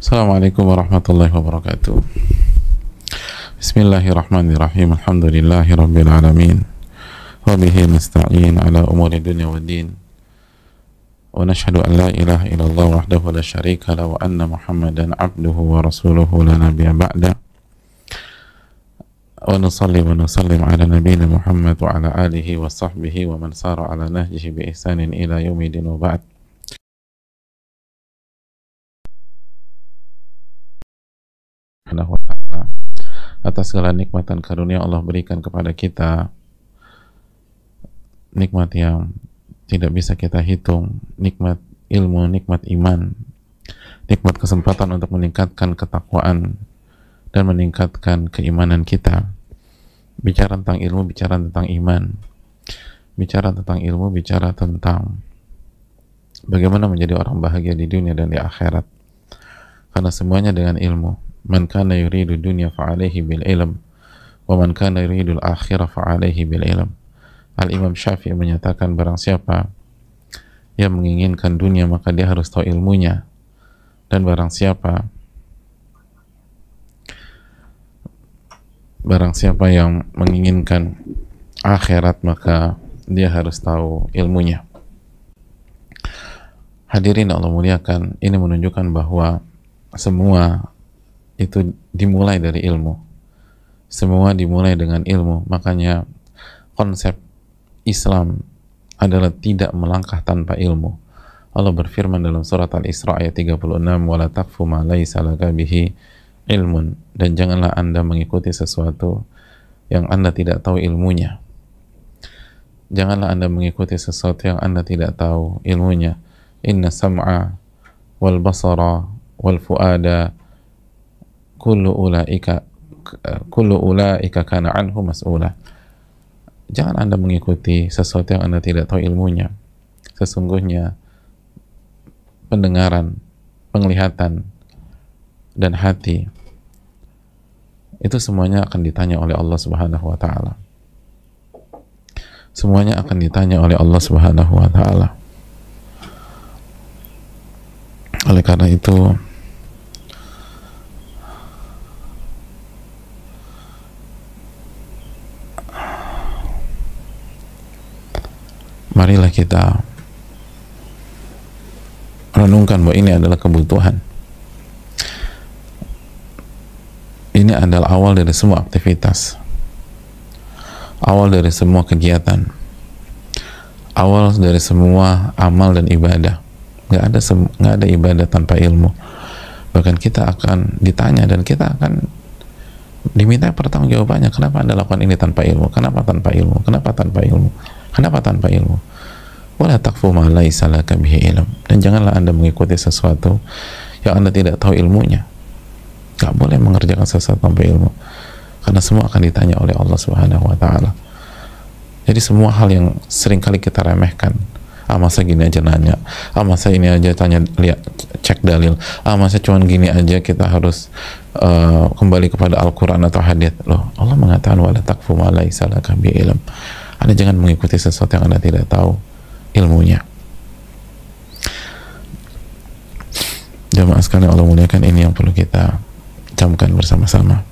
Assalamualaikum warahmatullahi wabarakatuh. Bismillahirrahmanirrahim. Alhamdulillahi rabbil alamin. Wa bihi nasta'in ala umuri dunya waddin. Wa nashhadu an la ilaha illallah wahdahu la syarika lahu wa anna Muhammadan abduhu wa rasuluhu la nabiyya ba'da. Wa nusalli wa nusallim ala nabiyyina Muhammad wa ala alihi wa sahbihi wa man sara ala nahjihi bi ihsanin ila yaumil wa ba'd. Subhanahu wa ta'ala, atas segala nikmat dan karunia Allah berikan kepada kita, nikmat yang tidak bisa kita hitung, nikmat ilmu, nikmat iman, nikmat kesempatan untuk meningkatkan ketakwaan dan meningkatkan keimanan kita. Bicara tentang ilmu, bicara tentang iman, bicara tentang ilmu, bicara tentang bagaimana menjadi orang bahagia di dunia dan di akhirat, karena semuanya dengan ilmu. Man kana yuridu dunya fa'alaihi bil ilm wa man kana yuridu al-akhirah fa'alaihi bil ilm. Al-Imam Syafi'i menyatakan, barang siapa yang menginginkan dunia maka dia harus tahu ilmunya, dan barang siapa yang menginginkan akhirat maka dia harus tahu ilmunya. Hadirin Allah muliakan, ini menunjukkan bahwa semua itu dimulai dari ilmu. Semua dimulai dengan ilmu. Makanya konsep Islam adalah tidak melangkah tanpa ilmu. Allah berfirman dalam surat Al-Isra ayat 36, "Wala taqfu ma laysa laka bihi ilmun." Dan janganlah Anda mengikuti sesuatu yang Anda tidak tahu ilmunya. Janganlah Anda mengikuti sesuatu yang Anda tidak tahu ilmunya. Inna sam'a wal basara wal fuada kullu ulaika kana anhu mas'ula. Jangan Anda mengikuti sesuatu yang Anda tidak tahu ilmunya. Sesungguhnya pendengaran, penglihatan, dan hati itu semuanya akan ditanya oleh Allah Subhanahu wa ta'ala. Semuanya akan ditanya oleh Allah Subhanahu wa ta'ala. Oleh karena itu, marilah kita renungkan bahwa ini adalah kebutuhan. Ini adalah awal dari semua aktivitas, awal dari semua kegiatan, awal dari semua amal dan ibadah. Nggak ada ibadah tanpa ilmu. Bahkan kita akan ditanya dan kita akan diminta pertanggungjawabannya. Kenapa Anda lakukan ini tanpa ilmu? Kenapa tanpa ilmu? Kenapa tanpa ilmu? Kenapa tanpa ilmu? Wala taqfu ma laysa laka bihi ilm. Dan janganlah Anda mengikuti sesuatu yang Anda tidak tahu ilmunya. Gak boleh mengerjakan sesuatu tanpa ilmu, karena semua akan ditanya oleh Allah Subhanahu wa ta'ala. Jadi semua hal yang sering kali kita remehkan, masa gini aja nanya, masa ini aja tanya, lihat, cek dalil, masa cuman gini aja kita harus kembali kepada Al-Quran atau hadits. Loh, Allah mengatakan wala taqfu ma laysa laka bihi ilm. Anda jangan mengikuti sesuatu yang Anda tidak tahu ilmunya. Jamaah sekalian Allah muliakan, ini yang perlu kita camkan bersama-sama.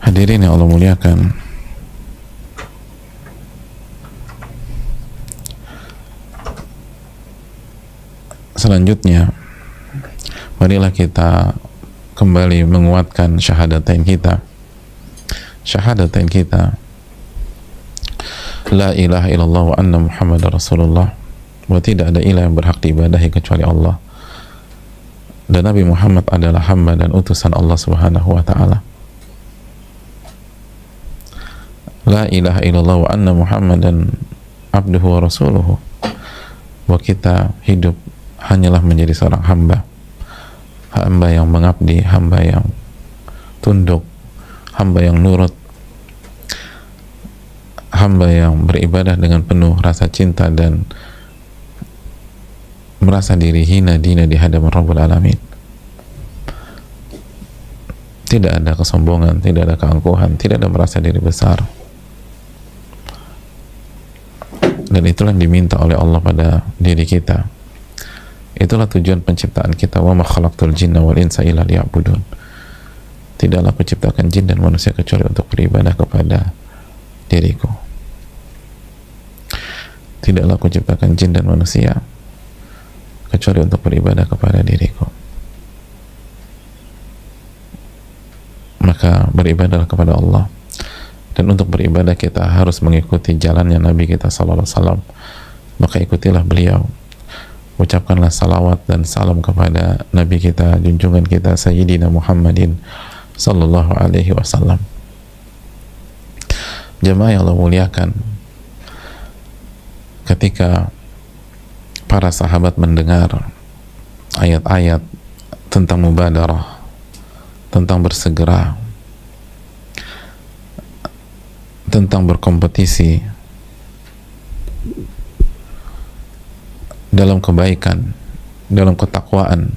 Hadirin yang Allah muliakan, selanjutnya marilah kita kembali menguatkan syahadatain kita. Syahadatain kita, la ilaha illallah wa anna Muhammadar Rasulullah, bahwa tidak ada ilah yang berhak diibadahi kecuali Allah, dan Nabi Muhammad adalah hamba dan utusan Allah Subhanahu wa ta'ala. La ilaha illallah wa anna Muhammadan abduhu wa rasuluhu, bahwa kita hidup hanyalah menjadi seorang hamba yang mengabdi, hamba yang tunduk, hamba yang nurut, hamba yang beribadah dengan penuh rasa cinta dan merasa diri hina dina di hadapan Rabbul Alamin. Tidak ada kesombongan, tidak ada keangkuhan, tidak ada merasa diri besar. dan itulah yang diminta oleh Allah pada diri kita. Itulah tujuan penciptaan kita. Wa ma khalaqtul jinna wal insa illa liya'budun. Tidaklah aku ciptakan jin dan manusia kecuali untuk beribadah kepada diriku. Tidaklah aku ciptakan jin dan manusia kecuali untuk beribadah kepada diriku. Maka beribadahlah kepada Allah, dan untuk beribadah kita harus mengikuti jalannya Nabi kita sallallahu alaihi wasallam. Maka ikutilah beliau, ucapkanlah salawat dan salam kepada Nabi kita, junjungan kita Sayyidina Muhammadin sallallahu alaihi wasallam. Jemaah yang Allah muliakan, ketika para sahabat mendengar ayat-ayat tentang mubadarah, tentang bersegera, tentang berkompetisi dalam kebaikan, dalam ketakwaan,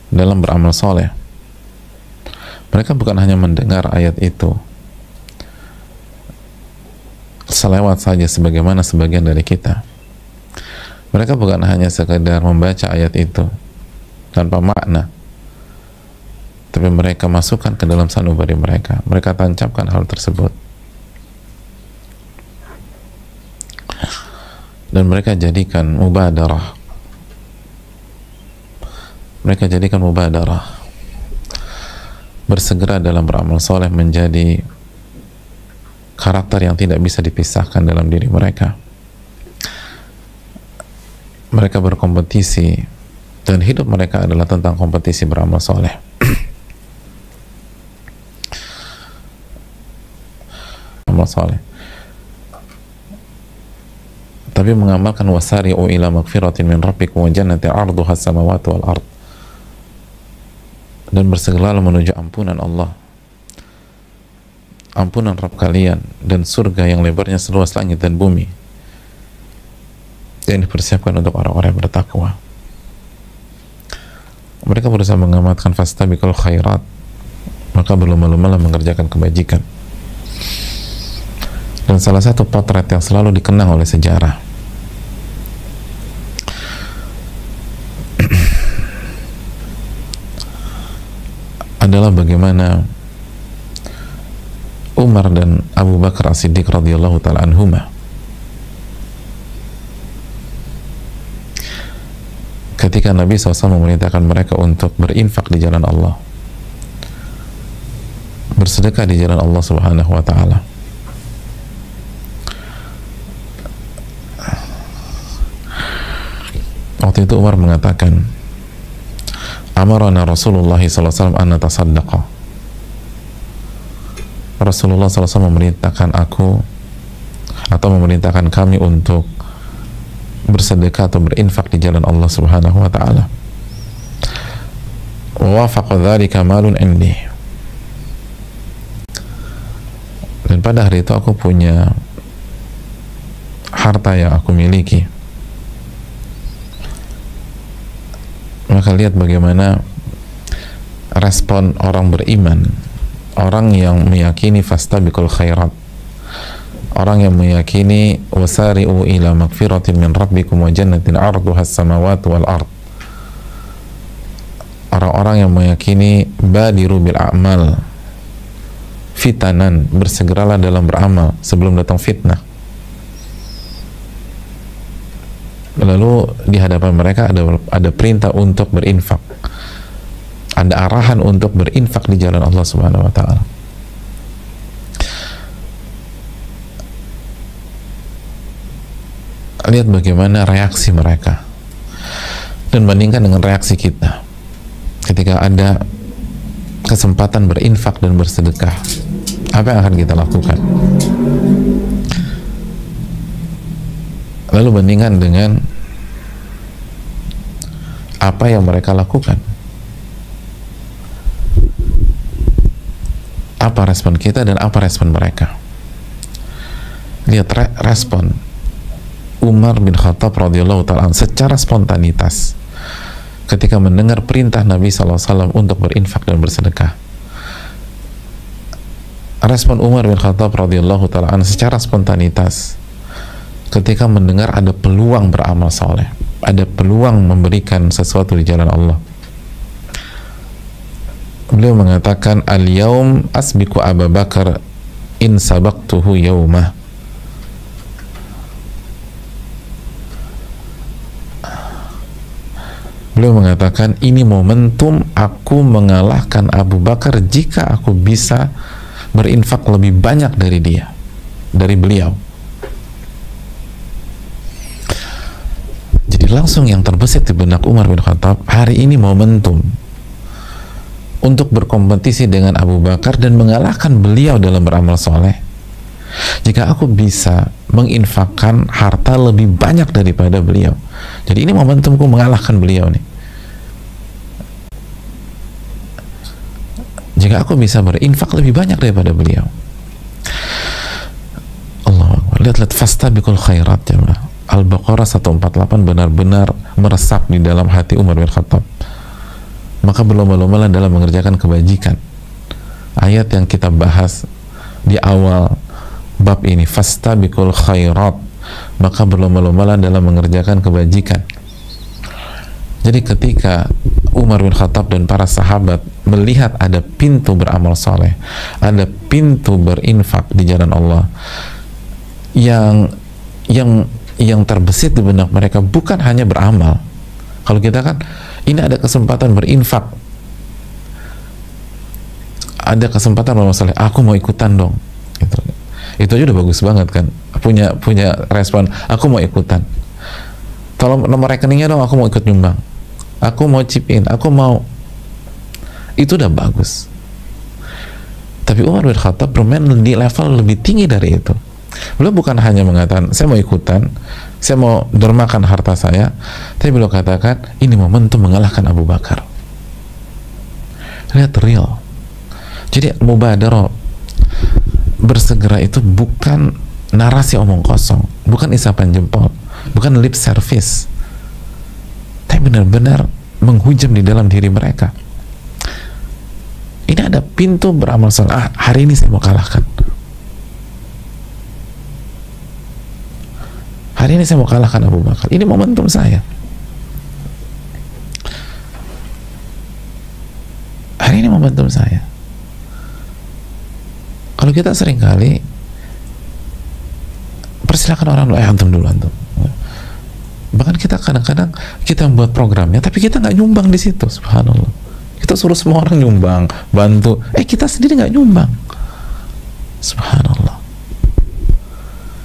dalam beramal soleh, mereka bukan hanya mendengar ayat itu selewat saja sebagaimana sebagian dari kita. Mereka bukan hanya sekedar membaca ayat itu tanpa makna, tapi mereka masukkan ke dalam sanubari mereka. Mereka tancapkan hal tersebut, dan mereka jadikan mubadarah. Mereka jadikan mubadarah, bersegera dalam beramal soleh, menjadi karakter yang tidak bisa dipisahkan dalam diri mereka. Mereka berkompetisi, dan hidup mereka adalah tentang kompetisi beramal soleh. Amal soleh, tapi mengamalkan wasari'u ila magfiratin min rabbikum wa jannatin 'arduha as-samawati wal ard, dan bersegeralah menuju ampunan Allah, ampunan Rabb kalian, dan surga yang lebarnya seluas langit dan bumi, yang dipersiapkan untuk orang-orang yang bertakwa. Mereka berusaha mengamatkan fastabiqul khairat, maka berlomba-lomba mengerjakan kebajikan. Dan salah satu potret yang selalu dikenang oleh sejarah adalah bagaimana Umar dan Abu Bakar As-Siddiq radhiyallahu ta'ala anhuma ketika Nabi SAW memerintahkan mereka untuk berinfak di jalan Allah, bersedekah di jalan Allah Subhanahu wa ta'ala. Waktu itu Umar mengatakan, amarana Rasulullah SAW an natasaddaqa. Rasulullah SAW memerintahkan aku, atau memerintahkan kami untuk bersedekah atau berinfak di jalan Allah Subhanahu wa ta'ala. Wa wafaqa dzalika malun indi. Dan pada hari itu aku punya harta yang aku miliki. Maka lihat bagaimana respon orang beriman, orang yang meyakini fastabiqul khairat, orang yang meyakini wasari'u ila magfiratin min rabbikum wa jannatin 'arduha as-samawati wal ard, orang-orang yang meyakini badiru bil a'mal fitanan, bersegeralah dalam beramal sebelum datang fitnah. Lalu di hadapan mereka ada perintah untuk berinfak, ada arahan untuk berinfak di jalan Allah Subhanahu wa ta'ala. Lihat bagaimana reaksi mereka, dan bandingkan dengan reaksi kita ketika ada kesempatan berinfak dan bersedekah. Apa yang akan kita lakukan? Lalu bandingkan dengan apa yang mereka lakukan. Apa respon kita dan apa respon mereka? Lihat respon Umar bin Khattab radhiyallahu ta'ala secara spontanitas ketika mendengar perintah Nabi SAW untuk berinfak dan bersedekah. Respon Umar bin Khattab radhiyallahu ta'ala secara spontanitas ketika mendengar ada peluang beramal soleh, ada peluang memberikan sesuatu di jalan Allah. Beliau mengatakan, al-yaum asbiku Abu Bakar in sabaqtuhu yaumah. Beliau mengatakan, ini momentum aku mengalahkan Abu Bakar jika aku bisa berinfak lebih banyak dari dia, dari beliau. Jadi langsung yang terbesit di benak Umar bin Khattab, hari ini momentum untuk berkompetisi dengan Abu Bakar dan mengalahkan beliau dalam beramal soleh. Jika aku bisa menginfakkan harta lebih banyak daripada beliau, jadi ini momentumku mengalahkan beliau nih. Jika aku bisa berinfak lebih banyak daripada beliau. Allahu Akbar. Lihat fastabiqul khairat, jemaah. Al-Baqarah 148 benar-benar meresap di dalam hati Umar bin Khattab. Maka berlomba-lombalah dalam mengerjakan kebajikan. Ayat yang kita bahas di awal bab ini, fastabiqul khairat, maka berlomba-lombalah dalam mengerjakan kebajikan. Jadi ketika Umar bin Khattab dan para sahabat melihat ada pintu beramal soleh, ada pintu berinfak di jalan Allah, yang terbesit di benak mereka bukan hanya beramal. Kalau kita kan ini ada kesempatan berinfak, ada kesempatan beramal soleh, aku mau ikutan dong. Itu aja udah bagus banget kan, punya respon, aku mau ikutan, tolong nomor rekeningnya dong, aku mau ikut nyumbang, aku mau chip in, aku mau. Itu udah bagus. Tapi Umar bin Khattab bermain di level lebih tinggi dari itu. Beliau bukan hanya mengatakan saya mau ikutan, saya mau dermakan harta saya, tapi beliau katakan ini momentum mengalahkan Abu Bakar. Lihat, real. Jadi mubadarah, bersegera itu bukan narasi omong kosong, bukan isapan jempol, bukan lip service, tapi benar-benar menghujam di dalam diri mereka. Ini ada pintu beramal soleh. Hari ini saya mau kalahkan. Hari ini saya mau kalahkan Abu Bakar. Ini momentum saya. Hari ini momentum saya. Kalau kita seringkali persilakan orang dulu, antum dulu, antum. Bahkan kita kadang-kadang kita membuat programnya, tapi kita nggak nyumbang di situ. Subhanallah. Kita suruh semua orang nyumbang, bantu. Kita sendiri nggak nyumbang. Subhanallah.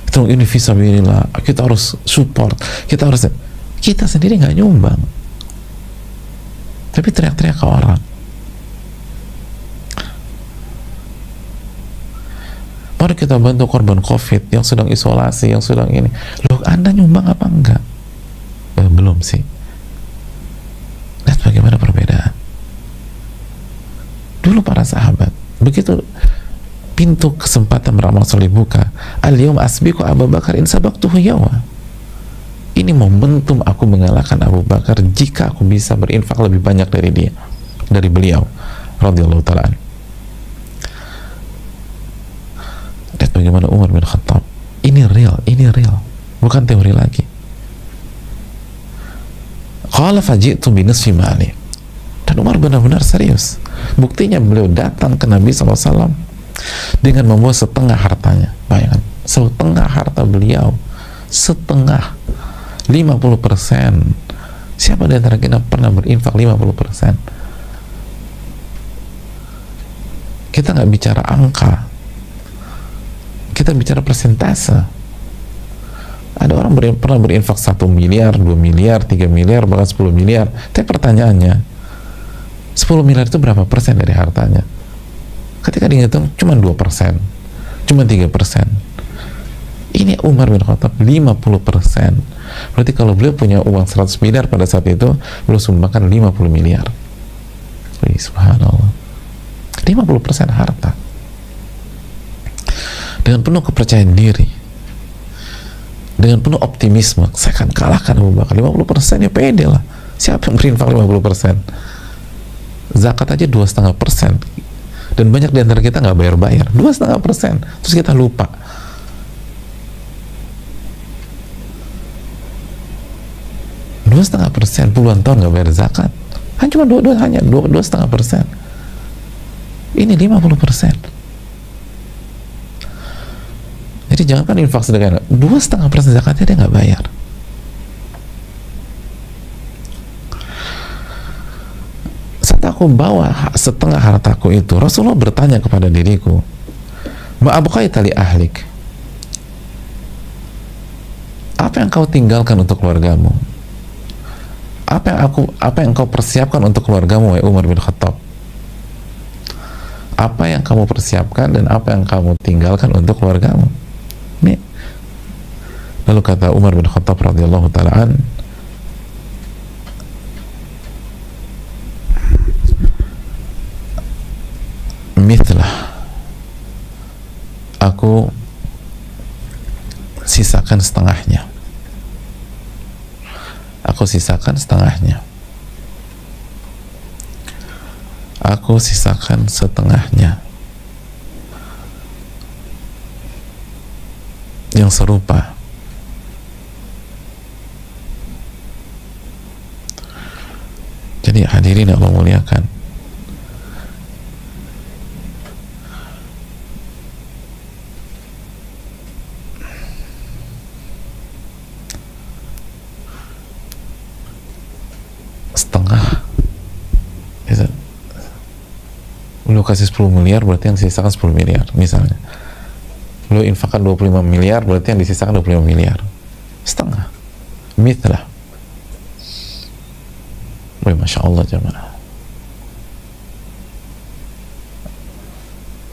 Itu ini fisabilillah. Kita harus support. Kita sendiri nggak nyumbang. Tapi teriak-teriak ke orang. Mari kita bantu korban COVID yang sedang isolasi, yang sedang ini. Loh, Anda nyumbang apa enggak? Belum sih. Lihat bagaimana perbedaan. Dulu para sahabat, begitu pintu kesempatan beramal soleh buka, al-yaum asbiqu Abu Bakar in sabaqtuhu yauma. Ini momentum aku mengalahkan Abu Bakar jika aku bisa berinfak lebih banyak dari dia, dari beliau radhiyallahu ta'ala. Lihat bagaimana Umar bin Khattab. Ini real, bukan teori lagi. Qala faji'tu bi nisfi mali. Dan Umar benar-benar serius. Buktinya beliau datang ke Nabi SAW dengan membawa setengah hartanya. Bayangkan, setengah harta beliau, setengah, 50%. Siapa di antara kita pernah berinfak 50%? Kita nggak bicara angka, kita bicara persentase. Ada orang pernah berinfak 1 miliar, 2 miliar, 3 miliar, bahkan 10 miliar. Tapi pertanyaannya, 10 miliar itu berapa persen dari hartanya? Ketika dihitung cuma 2%, cuma 3%. Ini Umar bin Khattab 50%. Berarti kalau beliau punya uang 100 miliar pada saat itu, beliau sumbangkan 50 miliar. Subhanallah. 50% harta. Dengan penuh kepercayaan diri, dengan penuh optimisme, saya akan kalahkan Abu Bakar. 50% ya pede lah. Siapa yang berinfak 50%? Zakat aja 2,5%, dan banyak di antara kita nggak bayar 2,5%, terus kita lupa. 2,5%, puluhan tahun nggak bayar zakat, hanya cuma 2,5%. Ini 50%. Jadi jangan kan infak sedekah, 2,5% zakatnya dia nggak bayar. Saat aku bawa setengah hartaku itu, Rasulullah bertanya kepada diriku, ma abqaita li ahlik, apa yang kau tinggalkan untuk keluargamu? Apa yang kau persiapkan untuk keluargamu, wahai Umar bin Khattab? Apa yang kamu persiapkan dan apa yang kamu tinggalkan untuk keluargamu? Nih. Lalu kata Umar bin Khattab radhiyallahu ta'ala an, mithlah, aku sisakan setengahnya. Aku sisakan setengahnya. Aku sisakan setengahnya. Yang serupa. Jadi hadirin yang Allah muliakan, setengah itu, lu kasih 10 miliar berarti yang disisakan 10 miliar misalnya, lu infakkan 25 miliar berarti yang disisakan 25 miliar, setengah. Mithlah. Masya Allah jemaah,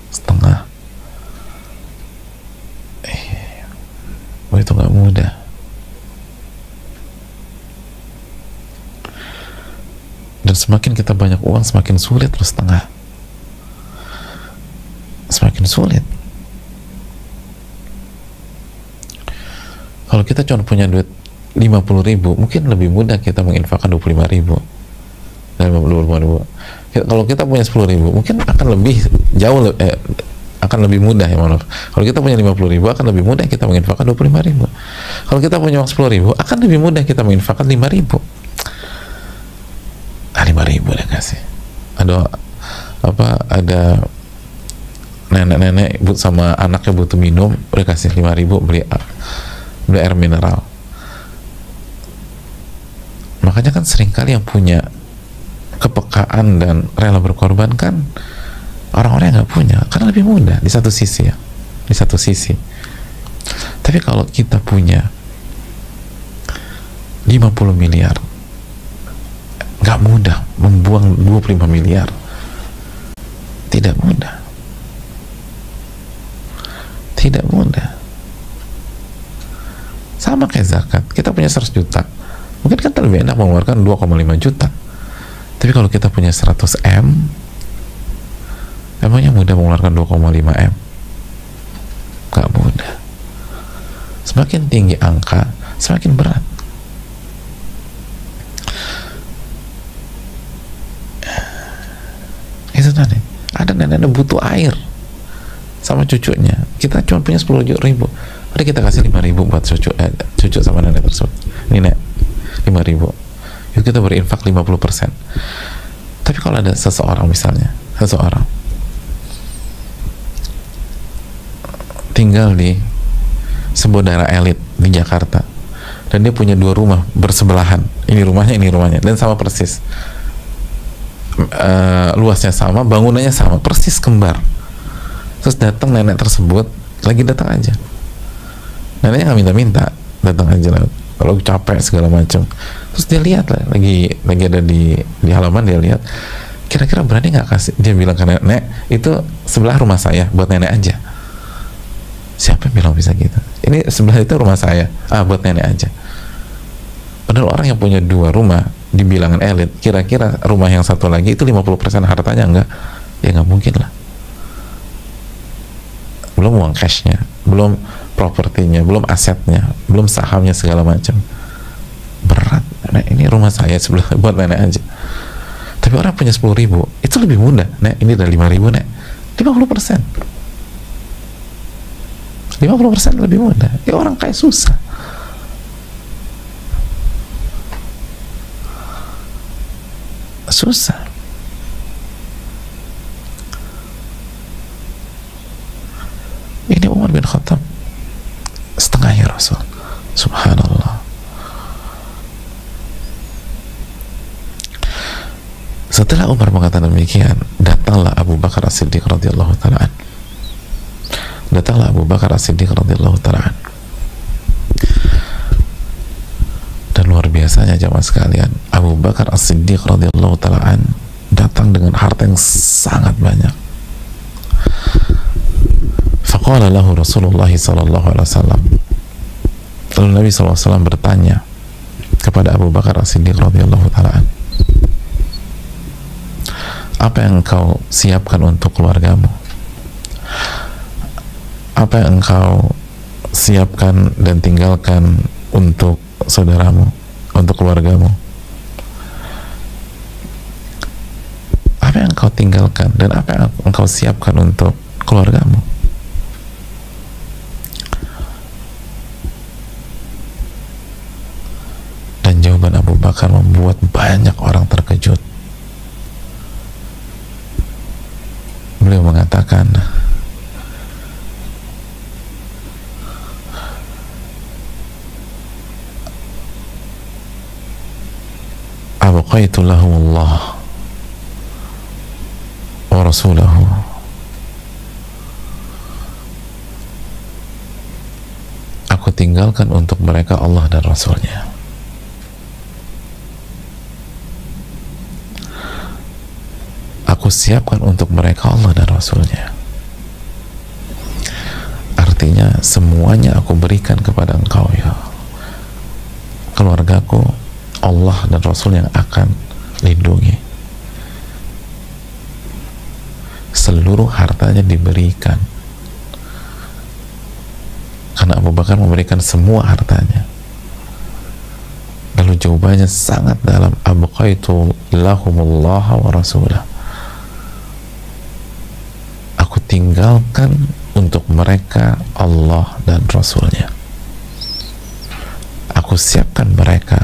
setengah. Itu gak mudah. Dan semakin kita banyak uang, semakin sulit loh setengah. Semakin sulit. Kalau kita cuma punya duit 50.000, mungkin lebih mudah kita menginfakkan 25.000 dari 50.000. Kalau kita punya 10.000, mungkin akan lebih jauh, akan lebih mudah ya maaf. Kalau kita punya 50.000, akan lebih mudah kita menginfakkan 25.000. Kalau kita punya uang 10.000, akan lebih mudah kita menginfakkan 5.000. 5.000 dia kasih. Ada nenek-nenek sama anaknya butuh minum, udah kasih 5.000 beli air mineral. Makanya kan seringkali yang punya kepekaan dan rela berkorban kan orang-orang yang nggak punya, karena lebih mudah di satu sisi ya, di satu sisi. Tapi kalau kita punya 50 miliar, nggak mudah membuang 25 miliar, tidak mudah, tidak mudah. Sama kayak zakat, kita punya 100 juta, mungkin kan lebih enak mengeluarkan 2,5 juta. Tapi kalau kita punya 100 M, emangnya mudah mengeluarkan 2,5 M? Gak mudah. Semakin tinggi angka, semakin berat. Itu tadi, ada nenek butuh air sama cucunya, kita cuma punya 10.000, ada kita kasih 5.000 buat cucu sama nenek tersebut. Ini nek, 5.000, yuk kita berinfak 50%. Tapi kalau ada seseorang, misalnya seseorang tinggal di sebuah daerah elit di Jakarta dan dia punya 2 rumah bersebelahan, ini rumahnya dan sama persis, luasnya sama, bangunannya sama, persis kembar. Terus datang nenek tersebut, lagi datang aja, neneknya nggak minta-minta, datang aja lah, kalau capek segala macam. Terus dia lihat lah, lagi ada di halaman, dia lihat, kira-kira berani nggak kasih, dia bilang ke nenek, itu sebelah rumah saya, buat nenek aja. Siapa yang bilang bisa gitu? Ini sebelah itu rumah saya, buat nenek aja. Padahal orang yang punya 2 rumah di bilangan elit, kira-kira rumah yang satu lagi itu 50% hartanya enggak? Ya nggak mungkin lah. Belum uang cashnya, belum propertinya, belum asetnya, belum sahamnya segala macam. Berat. Nek, ini rumah saya sebelah, buat nenek aja. Tapi orang punya 10.000, itu lebih mudah. Nek, ini udah 5.000 nek, 50%. 50% lebih mudah. Ya orang kayak susah. Susah. Ini Umar bin Khattab setengahnya Rasul. Subhanallah. Setelah Umar mengatakan demikian, datanglah Abu Bakar As-Siddiq radhiyallahu ta'ala. Datanglah Abu Bakar As-Siddiq radhiyallahu ta'ala. Dan luar biasanya jamaah sekalian, Abu Bakar As-Siddiq radhiyallahu ta'ala datang dengan harta yang sangat banyak. Faqala lahu Rasulullah sallallahu alaihi wasallam. Lalu Nabi SAW bertanya kepada Abu Bakar As-Siddiq radhiyallahu ta'ala, apa yang engkau siapkan untuk keluargamu? Apa yang engkau siapkan dan tinggalkan untuk saudaramu, untuk keluargamu? Apa yang engkau tinggalkan dan apa yang engkau siapkan untuk keluargamu? Dan jawaban Abu Bakar membuat banyak orang terkejut. Beliau mengatakan, abqaitu lahumullah wa rasulahu. Aku tinggalkan untuk mereka Allah dan Rasulnya. Aku siapkan untuk mereka Allah dan Rasulnya. Artinya semuanya aku berikan kepada engkau ya keluargaku, Allah dan Rasul yang akan lindungi. Seluruh hartanya diberikan, karena Abu Bakar memberikan semua hartanya. Lalu jawabannya sangat dalam, abqaitu lahumullah wa rasulah. Aku tinggalkan untuk mereka Allah dan Rasulnya. Aku siapkan mereka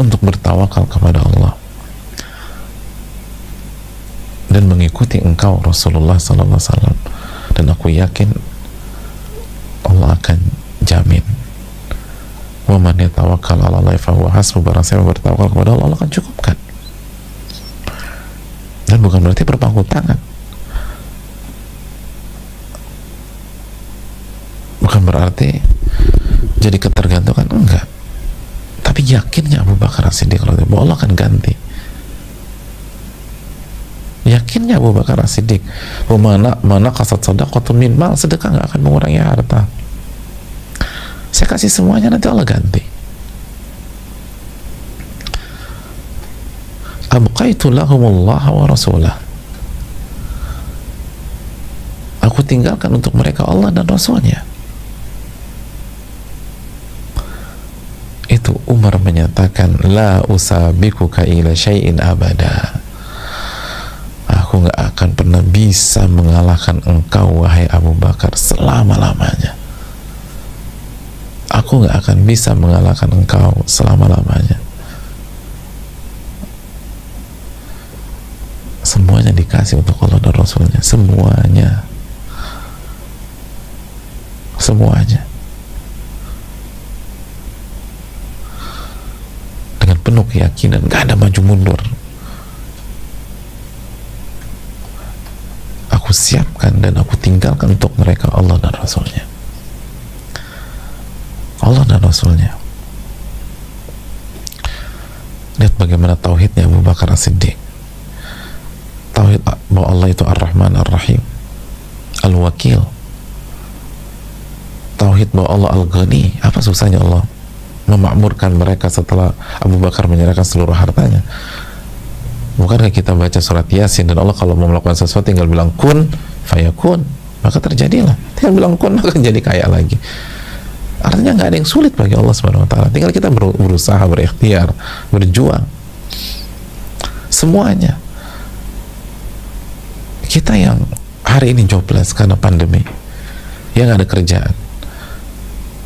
untuk bertawakal kepada Allah dan mengikuti engkau Rasulullah sallallahu alaihi wasallam. Dan aku yakin Allah akan jamin, wa man yatawakkal 'ala Allah fa huwa hasbuh. Barang siapa bertawakal kepada Allah, Allah akan cukupkan. Dan bukan berarti berpangku tangan, bukan berarti jadi ketergantungan, enggak. Tapi yakinnya Abu Bakar As-Siddiq bahwa Allah akan ganti. Yakinnya Abu Bakar As-Siddiq bahwa mana qasat sadaqatun min mal, sedekah nggak akan mengurangi harta. Saya kasih semuanya, nanti Allah ganti. Abqaitu lahumullah wa rasulah. Aku tinggalkan untuk mereka Allah dan Rasulnya. Itu Umar menyatakan, la usabikuka ila syai'in abada. Aku nggak akan pernah bisa mengalahkan engkau wahai Abu Bakar selama-lamanya. Aku nggak akan bisa mengalahkan engkau selama-lamanya. Semuanya dikasih untuk Allah dan Rasulnya, semuanya, semuanya, dengan penuh keyakinan, gak ada maju mundur. Aku siapkan dan aku tinggalkan untuk mereka Allah dan Rasulnya. Allah dan Rasulnya. Lihat bagaimana tauhidnya Abu Bakar As-Siddiq. Tauhid bahwa Allah itu Ar-Rahman Ar-Rahim, Al-Wakil. Tauhid bahwa Allah Al-Ghani. Apa susahnya Allah memakmurkan mereka setelah Abu Bakar menyerahkan seluruh hartanya? Bukankah kita baca surat Yasin, dan Allah kalau mau melakukan sesuatu tinggal bilang kun fayakun, maka terjadilah. Tinggal bilang kun, maka jadi kaya lagi. Artinya nggak ada yang sulit bagi Allah Subhanahu wa Ta'ala. Tinggal kita berusaha, berikhtiar, berjuang. Semuanya. Kita yang hari ini jobless karena pandemi, yang ada kerjaan,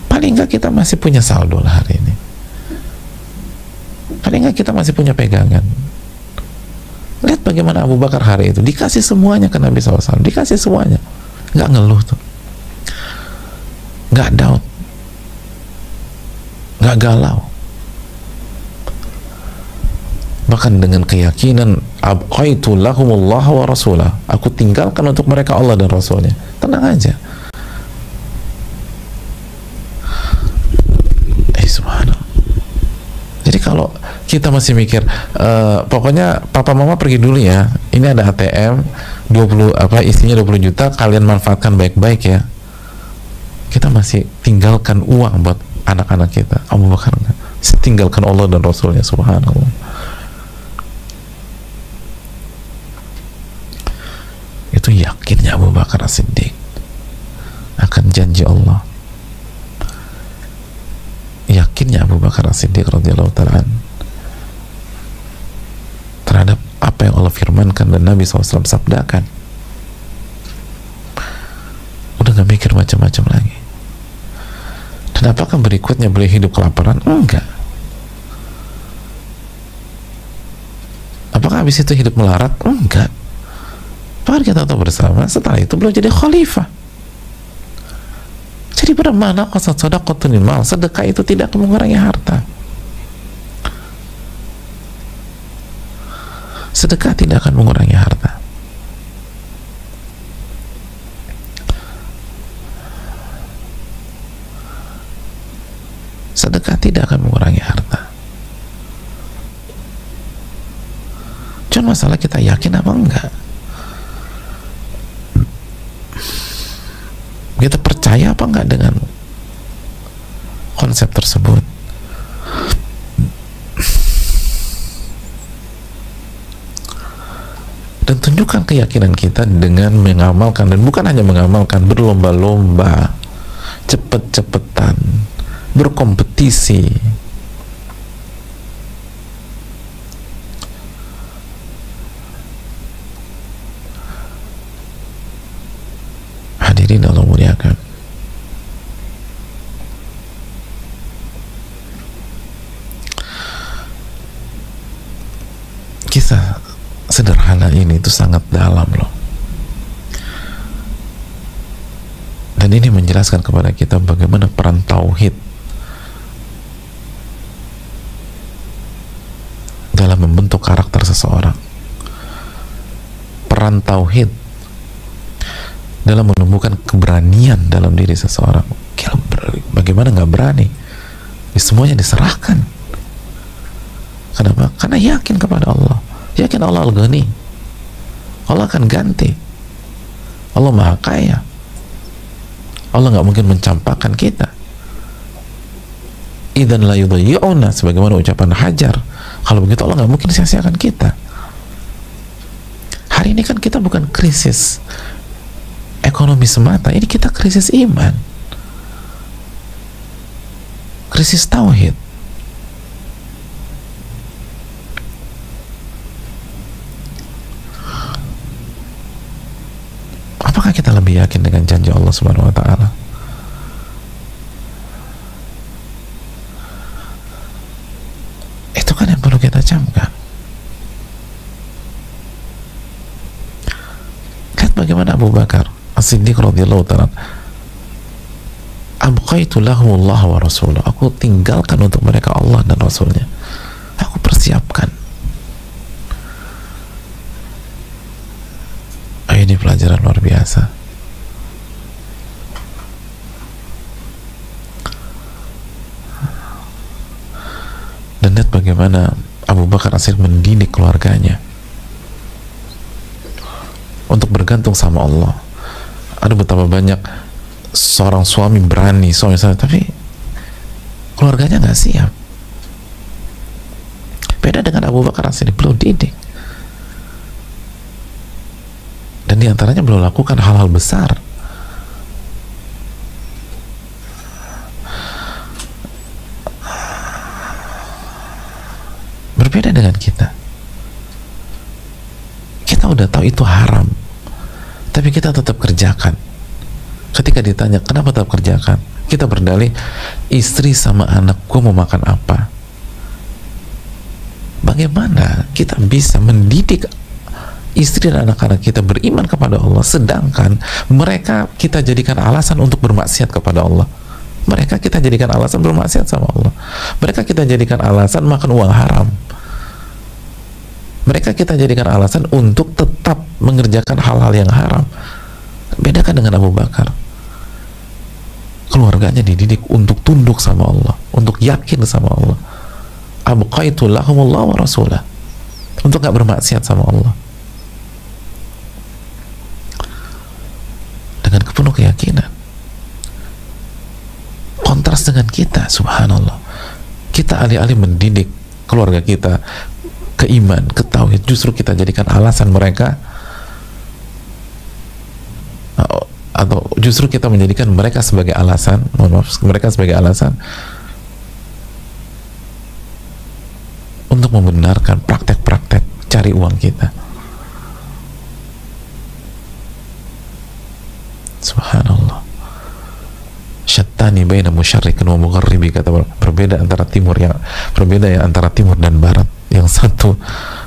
paling nggak kita masih punya saldo lah hari ini. Paling nggak kita masih punya pegangan. Lihat bagaimana Abu Bakar hari itu dikasih semuanya ke Nabi SAW, dikasih semuanya, nggak ngeluh tuh, nggak doubt, nggak galau, bahkan dengan keyakinan abqaitu lahumullah wa rasulah, aku tinggalkan untuk mereka Allah dan Rasulnya. Tenang aja. Subhanallah. Jadi kalau kita masih mikir pokoknya papa mama pergi dulu ya, ini ada ATM 20 isinya 20 juta, kalian manfaatkan baik-baik ya, kita masih tinggalkan uang buat anak-anak kita. Abu Bakar enggak, tinggalkan Allah dan Rasulnya. Subhanallah. Itu yakinnya Abu Bakar As-Siddiq akan janji Allah, yakinnya Abu Bakar As-Siddiq radhiyallahu ta'ala terhadap apa yang Allah firmankan dan Nabi SAW sabdakan. Udah gak mikir macam-macam lagi. Dan apakah berikutnya beliau hidup kelaparan? Enggak. Apakah habis itu hidup melarat? Enggak. Bahkan kita tahu bersama, setelah itu beliau jadi khalifah. Jadi bermana qasad sadaqatun mal, sedekah itu tidak mengurangi harta. Sedekah tidak akan mengurangi harta. Sedekah tidak akan mengurangi harta. Cuma masalah kita yakin apa enggak. Kita percaya apa enggak dengan konsep tersebut. Dan tunjukkan keyakinan kita dengan mengamalkan, dan bukan hanya mengamalkan, berlomba-lomba, cepet-cepetan, berkompetisi. Hadirin Allah muliakan. Kisah sederhana ini itu sangat dalam loh. Dan ini menjelaskan kepada kita bagaimana peran tauhid dalam membentuk karakter seseorang. Peran tauhid dalam menumbuhkan keberanian dalam diri seseorang. Bagaimana nggak berani? Semuanya diserahkan. Kenapa? Karena yakin kepada Allah. Yakin Allah Al-Ghani. Allah akan ganti. Allah Maha Kaya. Allah nggak mungkin mencampakkan kita. Idzan la yudayyi'una, sebagaimana ucapan Hajar. Kalau begitu Allah nggak mungkin sia-siakan kita. Hari ini kan kita bukan krisis ekonomi semata, ini kita krisis iman, krisis tauhid. Apakah kita lebih yakin dengan janji Allah Subhanahu wa ta'ala? Itu kan yang perlu kita camkan. Lihat bagaimana Abu Bakar As-Siddiq radhiyallahu ta'ala, abqaitu lahumullah wa rasulah, aku tinggalkan untuk mereka Allah dan Rasulnya, aku persiapkan. Ini pelajaran luar biasa. Dan lihat bagaimana Abu Bakar As-Siddiq mendidik keluarganya untuk bergantung sama Allah. Ada betapa banyak seorang suami berani, suami saya, tapi keluarganya nggak siap. Beda dengan Abu Bakar As-Siddiq, beliau didik. Dan diantaranya beliau lakukan hal-hal besar. Berbeda dengan kita. Kita udah tahu itu haram, tapi kita tetap kerjakan. Ketika ditanya kenapa tetap kerjakan, kita berdalih, istri sama anakku mau makan apa, bagaimana kita bisa mendidik istri dan anak-anak kita beriman kepada Allah, sedangkan mereka kita jadikan alasan untuk bermaksiat kepada Allah. Mereka kita jadikan alasan bermaksiat sama Allah. Mereka kita jadikan alasan makan uang haram. Mereka kita jadikan alasan untuk tetap mengerjakan hal-hal yang haram. Bedakan dengan Abu Bakar. Keluarganya dididik untuk tunduk sama Allah, untuk yakin sama Allah. Abqaitu lahumullah wa rasulah. Untuk gak bermaksiat sama Allah. Dengan penuh keyakinan. Kontras dengan kita, subhanallah. Kita alih-alih mendidik keluarga kita ke iman, ke tauhid, justru kita jadikan alasan mereka, atau justru kita menjadikan mereka sebagai alasan, mereka sebagai alasan untuk membenarkan praktek-praktek cari uang kita. Subhanallah. Syattani baina musyarrikin wa mugharibi, kata berbeda antara timur antara timur dan barat. Yang satu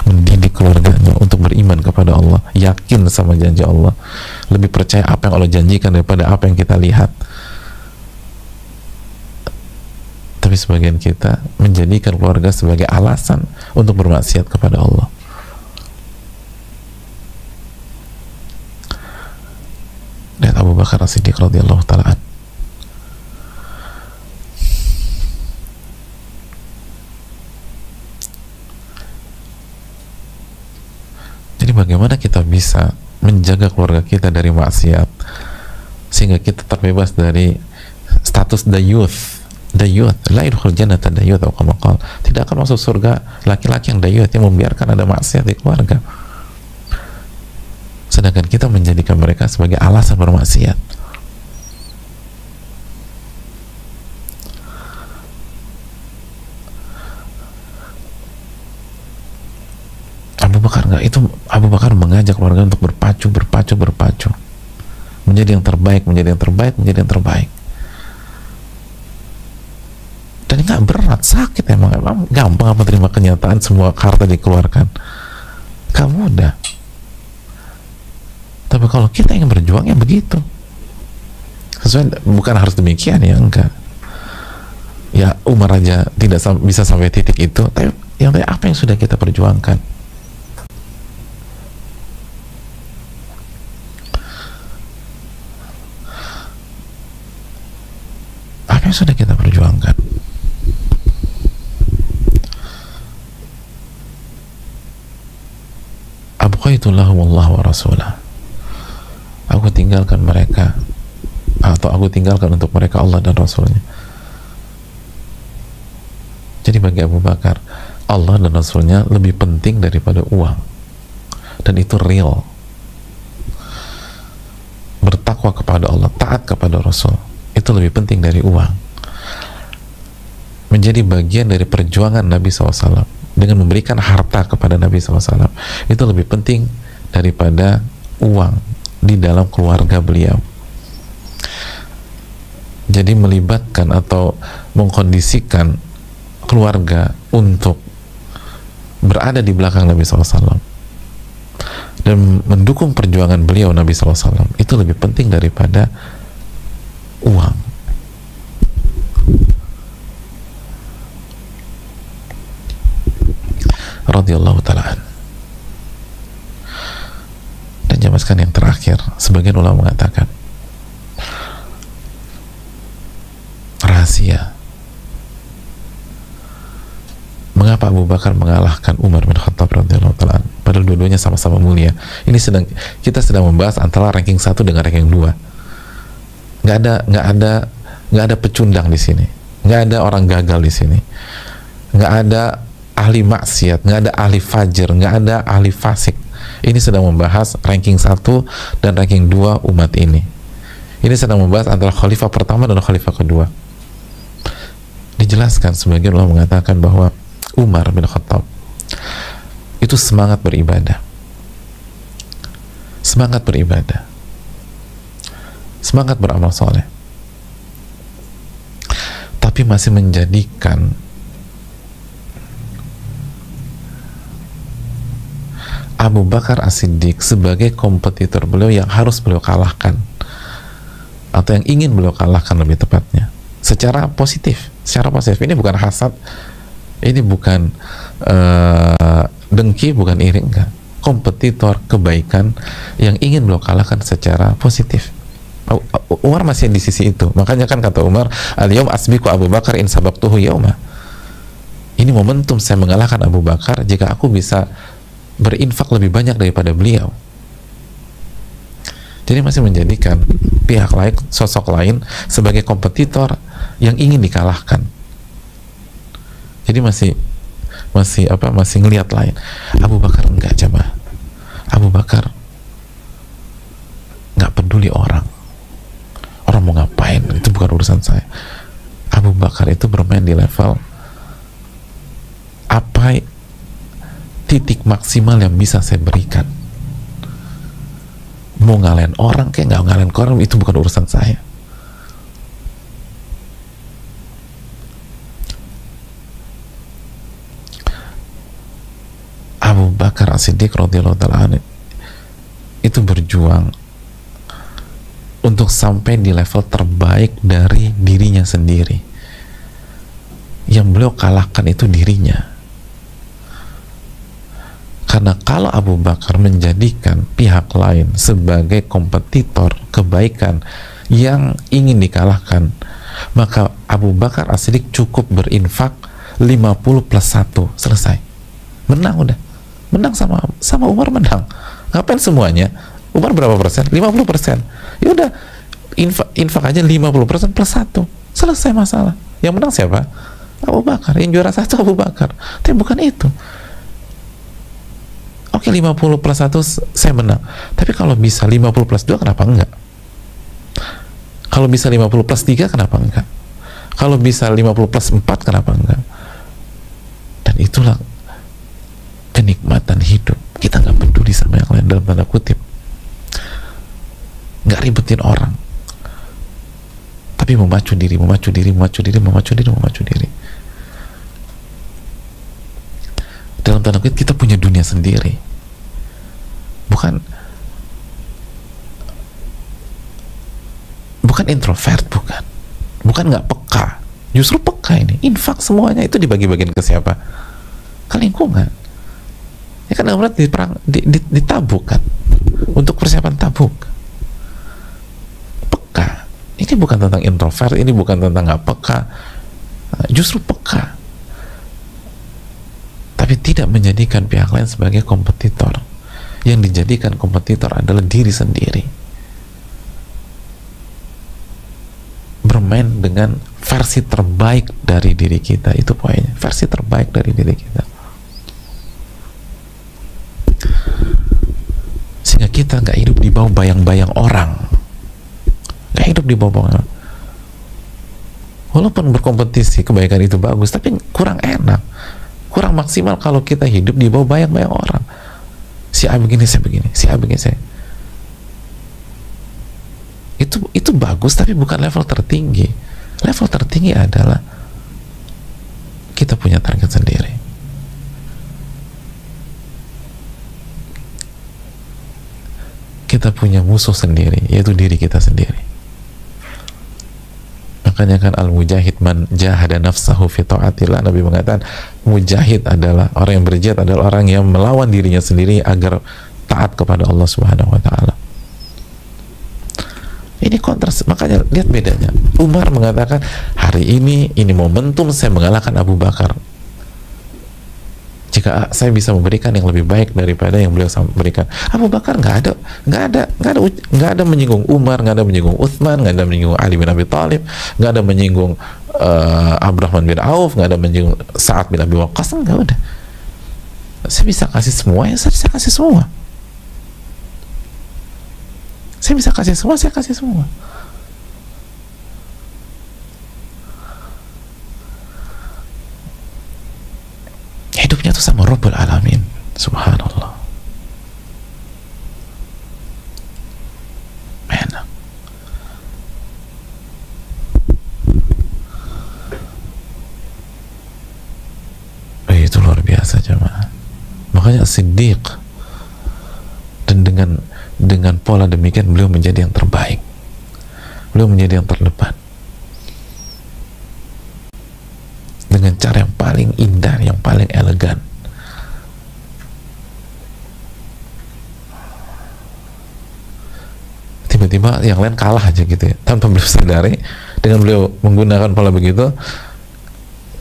mendidik keluarganya untuk beriman kepada Allah, yakin sama janji Allah, lebih percaya apa yang Allah janjikan daripada apa yang kita lihat. Tapi sebagian kita menjadikan keluarga sebagai alasan untuk bermaksiat kepada Allah. Lihat Abu Bakar As-Siddiq radhiyallahu ta'ala. Jadi bagaimana kita bisa menjaga keluarga kita dari maksiat sehingga kita terbebas dari status dayuth la yadkhul jannata dayuth, atau kama qala, tidak akan masuk surga laki-laki yang dayuth, yang membiarkan ada maksiat di keluarga, sedangkan kita menjadikan mereka sebagai alasan bermaksiat. Abu Bakar mengajak keluarga untuk berpacu menjadi yang terbaik, menjadi yang terbaik. Dan nggak berat, sakit emang gampang apa terima kenyataan semua harta dikeluarkan, gak mudah. Tapi kalau kita ingin berjuang ya begitu, sesuai, bukan harus demikian ya, enggak ya. Umar aja tidak bisa sampai titik itu, tapi apa yang sudah kita perjuangkan. Apa yang sudah kita perjuangkan. Abqaitu lahum Allah wa rasulah. Aku tinggalkan mereka, atau aku tinggalkan untuk mereka Allah dan Rasulnya. Jadi bagi Abu Bakar, Allah dan Rasulnya lebih penting daripada uang. Dan itu real. Bertakwa kepada Allah, taat kepada Rasul, itu lebih penting dari uang. Menjadi bagian dari perjuangan Nabi SAW dengan memberikan harta kepada Nabi SAW, itu lebih penting daripada uang di dalam keluarga beliau. Jadi melibatkan atau mengkondisikan keluarga untuk berada di belakang Nabi SAW dan mendukung perjuangan beliau Nabi SAW, itu lebih penting daripada uang. Radhiyallahu ta'ala. Dan jamaskan yang terakhir, sebagian ulama mengatakan rahasia mengapa Abu Bakar mengalahkan Umar bin Khattab radhiyallahu ta'ala, padahal dua-duanya sama-sama mulia. Ini kita sedang membahas antara ranking 1 dengan ranking 2. Nggak ada pecundang di sini, nggak ada orang gagal di sini, nggak ada ahli maksiat, nggak ada ahli fajr, nggak ada ahli fasik. Ini sedang membahas ranking 1 dan ranking 2 umat ini. Ini sedang membahas antara khalifah pertama dan khalifah kedua. Dijelaskan, sebagian ulama mengatakan bahwa Umar bin Khattab itu semangat beribadah, semangat beramal soleh, tapi masih menjadikan Abu Bakar As-Siddiq sebagai kompetitor beliau yang harus beliau kalahkan, atau yang ingin beliau kalahkan lebih tepatnya, secara positif. Ini bukan hasad, ini bukan dengki, bukan iri, enggak. Kompetitor kebaikan yang ingin beliau kalahkan secara positif. Umar masih di sisi itu. Makanya kan kata Umar, al-yawm asbiqu Abu Bakar in sabaqtuhu yawma. Ini momentum saya mengalahkan Abu Bakar jika aku bisa berinfak lebih banyak daripada beliau. Jadi masih menjadikan pihak lain, sosok lain sebagai kompetitor yang ingin dikalahkan. Jadi masih ngelihat lain. Abu Bakar enggak, coba. Abu Bakar nggak peduli orang mau ngapain, itu bukan urusan saya. Abu Bakar itu bermain di level apa titik maksimal yang bisa saya berikan. Mau ngalahin orang kayak nggak ngalahin orang, itu bukan urusan saya. Abu Bakar As-Siddiq radhiyallahu ta'ala itu berjuang untuk sampai di level terbaik dari dirinya sendiri. Yang beliau kalahkan itu dirinya. Karena kalau Abu Bakar menjadikan pihak lain sebagai kompetitor kebaikan yang ingin dikalahkan, maka Abu Bakar As-Siddiq cukup berinfak 50 plus 1, selesai. Menang udah. Menang sama Umar, menang. Ngapain semuanya? Umar berapa persen? 50%. Ya udah, infak aja 50% plus 1. Selesai masalah. Yang menang siapa? Abu Bakar. Yang juara 1 Abu Bakar. Tapi bukan itu. Oke, 50 plus 1 saya menang. Tapi kalau bisa 50 plus 2, kenapa enggak? Kalau bisa 50 plus 3, kenapa enggak? Kalau bisa 50 plus 4, kenapa enggak? Dan itulah kenikmatan hidup. Kita nggak peduli sama yang lain, dalam tanda kutip, nggak ribetin orang, tapi memacu diri. Dalam tanda kutip kita punya dunia sendiri, bukan introvert, bukan nggak peka, justru peka. Ini infak semuanya itu dibagi-bagiin ke siapa? Ke lingkungan. Ya kan dalam di Tabuk kan, untuk persiapan Tabuk. Peka. Ini bukan tentang introvert, ini bukan tentang nggak peka, justru peka. Tapi tidak menjadikan pihak lain sebagai kompetitor. Yang dijadikan kompetitor adalah diri sendiri. Bermain dengan versi terbaik dari diri kita, itu poinnya. Versi terbaik dari diri kita. Sehingga kita nggak hidup di bawah bayang-bayang orang, nggak hidup di bawah orang. Walaupun berkompetisi kebaikan itu bagus, tapi kurang enak, kurang maksimal kalau kita hidup di bawah bayang-bayang orang. Si A begini, saya begini, si A begini, saya. Itu bagus, tapi bukan level tertinggi. Level tertinggi adalah kita punya target sendiri. Kita punya musuh sendiri, yaitu diri kita sendiri. Makanya kan al-mujahid man jahada nafsahu fi ta'atillah, Nabi mengatakan mujahid adalah orang yang berjihad, adalah orang yang melawan dirinya sendiri agar taat kepada Allah Subhanahu wa taala. Ini kontras, makanya lihat bedanya. Umar mengatakan hari ini momentum saya mengalahkan Abu Bakar. Jika saya bisa memberikan yang lebih baik daripada yang beliau berikan. Abu Bakar nggak ada menyinggung Umar, nggak ada menyinggung Utsman, nggak ada menyinggung Ali bin Abi Thalib, nggak ada menyinggung Abdurrahman bin Auf, nggak ada menyinggung Sa'ad bin Abi Waqqas, nggak ada. Saya bisa kasih semua, ya saya bisa kasih semua. Saya bisa kasih semua, saya kasih semua. Hidupnya tuh sama Rabbul Alamin, subhanallah. Enak. Itu luar biasa jemaah. Makanya Siddiq dengan pola demikian beliau menjadi yang terbaik, beliau menjadi yang terdepan dengan cara yang paling indah, yang paling elegan. Tiba-tiba yang lain kalah aja gitu ya, tanpa beliau sadari. Dengan beliau menggunakan pola begitu,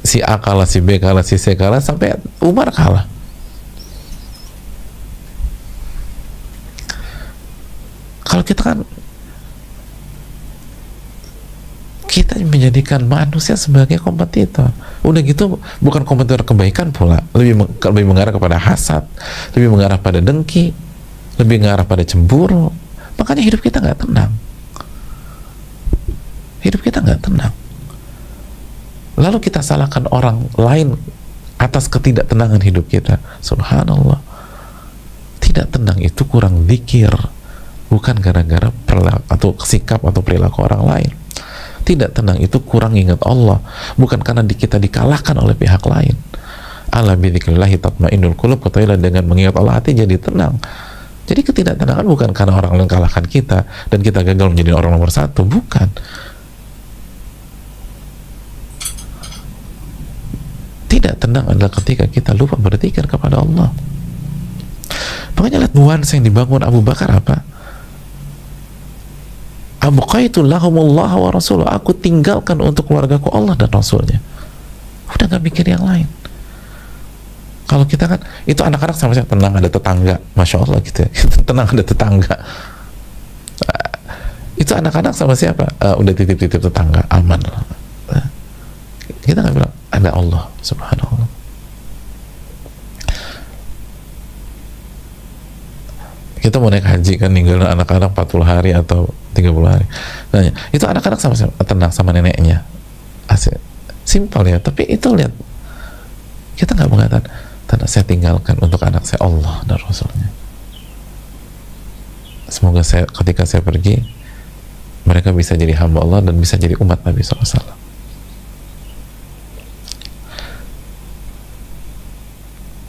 si A kalah, si B kalah, si C kalah, sampai Umar kalah. Kalau kita kan, kita menjadikan manusia sebagai kompetitor. Udah gitu bukan kompetitor kebaikan pula, lebih mengarah kepada hasad, lebih mengarah pada dengki, lebih mengarah pada cemburu. Makanya hidup kita nggak tenang. Hidup kita nggak tenang. Lalu kita salahkan orang lain atas ketidaktenangan hidup kita. Subhanallah. Tidak tenang itu kurang zikir, bukan gara-gara atau sikap atau perilaku orang lain. Tidak tenang itu kurang ingat Allah, bukan karena kita dikalahkan oleh pihak lain. Ala bidzikrillahi tatmainnul qulub, ketahuilah dengan mengingat Allah hati jadi tenang. Jadi ketidaktenangan bukan karena orang lain kalahkan kita dan kita gagal menjadi orang nomor satu, bukan. Tidak tenang adalah ketika kita lupa berzikir kepada Allah. Makanya lihat nuansa yang dibangun Abu Bakar apa? Abqaitu lahumullah wa rasuluh, aku tinggalkan untuk keluargaku Allah dan Rasulnya. Udah gak mikir yang lain. Kalau kita kan, itu anak-anak sama saja tenang ada tetangga, Masya Allah gitu ya. Tenang ada tetangga. Itu anak-anak sama siapa? Udah titip-titip tetangga, aman. Kita nggak bilang, ada Allah subhanallah. Kita mau naik haji kan, ninggalin anak-anak 40 hari atau 30 hari. Nah, itu anak-anak sama siapa? Tenang sama neneknya. Asik. Simpel ya, tapi itu lihat. Kita nggak mengatakan, saya tinggalkan untuk anak saya Allah dan Rasulnya. Semoga ketika saya pergi, mereka bisa jadi hamba Allah dan bisa jadi umat Nabi SAW.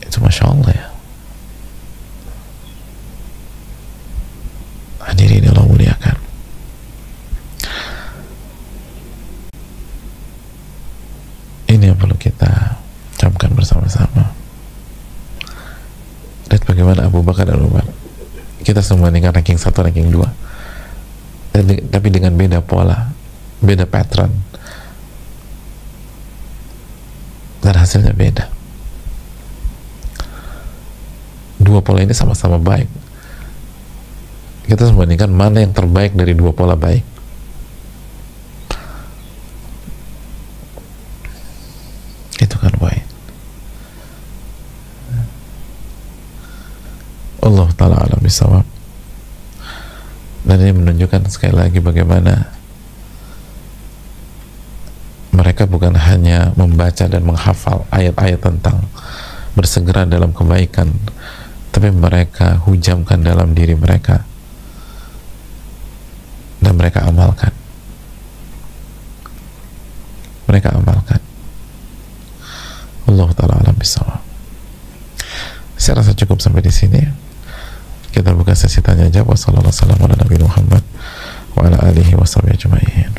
Itu Masya Allah ya. Hadirin yang Allah muliakan. Ini yang perlu kita camkan bersama-sama. Lihat bagaimana Abu Bakar dan Umar. Kita semua ini kan ranking 1, ranking 2, tapi dengan beda pola, beda pattern, dan hasilnya beda. Dua pola ini sama-sama baik. Kita semua ini kan mana yang terbaik dari dua pola baik. Itu kan baik. Allah Ta'ala alam bisawab. Dan ini menunjukkan sekali lagi bagaimana mereka bukan hanya membaca dan menghafal ayat-ayat tentang bersegera dalam kebaikan, tapi mereka hujamkan dalam diri mereka dan mereka amalkan. Mereka amalkan. Allah Ta'ala alam bisawab. Saya rasa cukup sampai di sini. Kita buka sesi tanya jawab. Wassalamualaikum warahmatullahi wabarakatuh wa ala alihi wa sahbihi ajma'in.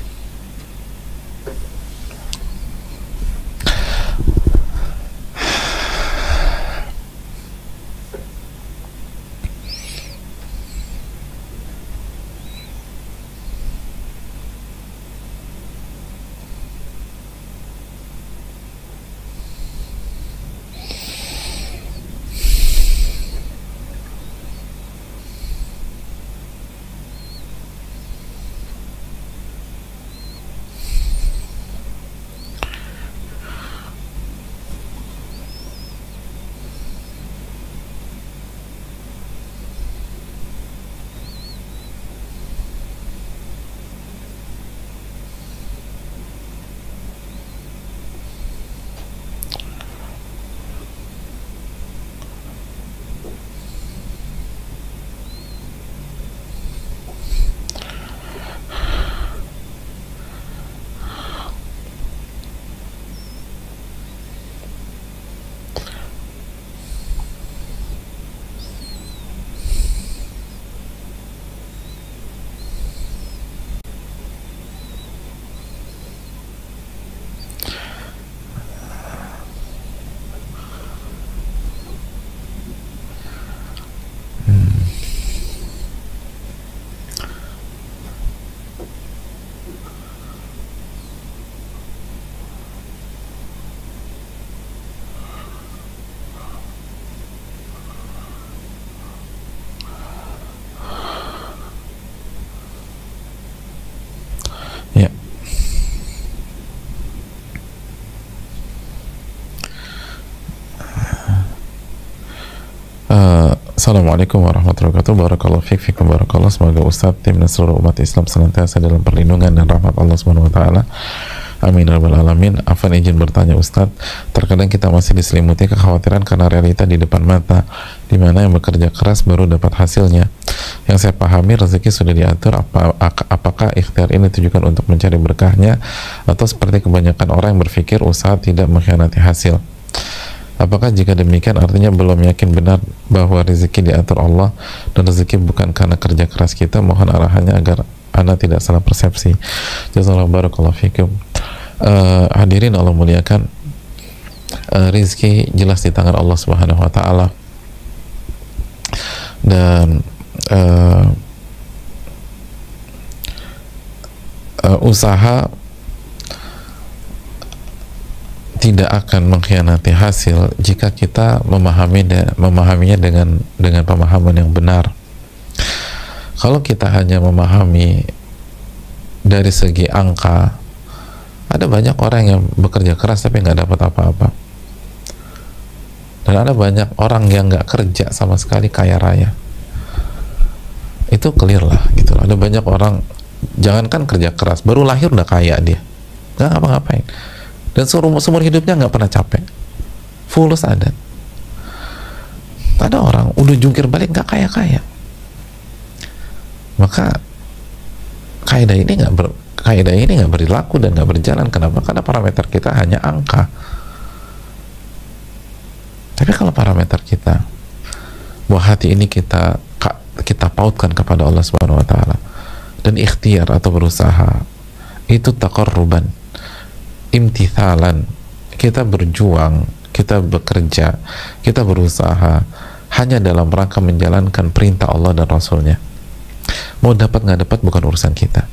Assalamualaikum warahmatullahi wabarakatuh. Barakallahu fiik, fikum barakallah. Semoga Ustaz, tim dan seluruh umat Islam senantiasa dalam perlindungan dan rahmat Allah Subhanahu wa taala. Amin ya rabbal alamin. Afwan, izin bertanya Ustaz, terkadang kita masih diselimuti kekhawatiran karena realita di depan mata, di mana yang bekerja keras baru dapat hasilnya. Yang saya pahami, rezeki sudah diatur. Apakah ikhtiar ini ditujukan untuk mencari berkahnya, atau seperti kebanyakan orang yang berpikir usaha tidak mengkhianati hasil? Apakah jika demikian artinya belum yakin benar bahwa rezeki diatur Allah dan rezeki bukan karena kerja keras kita? Mohon arahannya agar Anda tidak salah persepsi. Jazakallahu barakallahu fikum. Hadirin Allah muliakan, rezeki jelas di tangan Allah Subhanahu wa taala, dan usaha tidak akan mengkhianati hasil jika kita memahaminya dengan pemahaman yang benar. Kalau kita hanya memahami dari segi angka, ada banyak orang yang bekerja keras tapi nggak dapat apa-apa, dan ada banyak orang yang nggak kerja sama sekali kaya raya. Itu clear lah gitu. Ada banyak orang, jangankan kerja keras, baru lahir udah kaya dia, nggak ngapa-ngapain, dan seumur hidupnya nggak pernah capek, fulus ada. Ada orang udah jungkir balik nggak kaya-kaya. Maka kaidah ini nggak berlaku dan nggak berjalan. Kenapa? Karena parameter kita hanya angka. Tapi kalau parameter kita bahwa hati ini kita pautkan kepada Allah Subhanahu wa taala, dan ikhtiar atau berusaha itu taqarruban, imtithalan, kita berjuang, kita bekerja, kita berusaha hanya dalam rangka menjalankan perintah Allah dan Rasulnya. Mau dapat nggak dapat bukan urusan kita.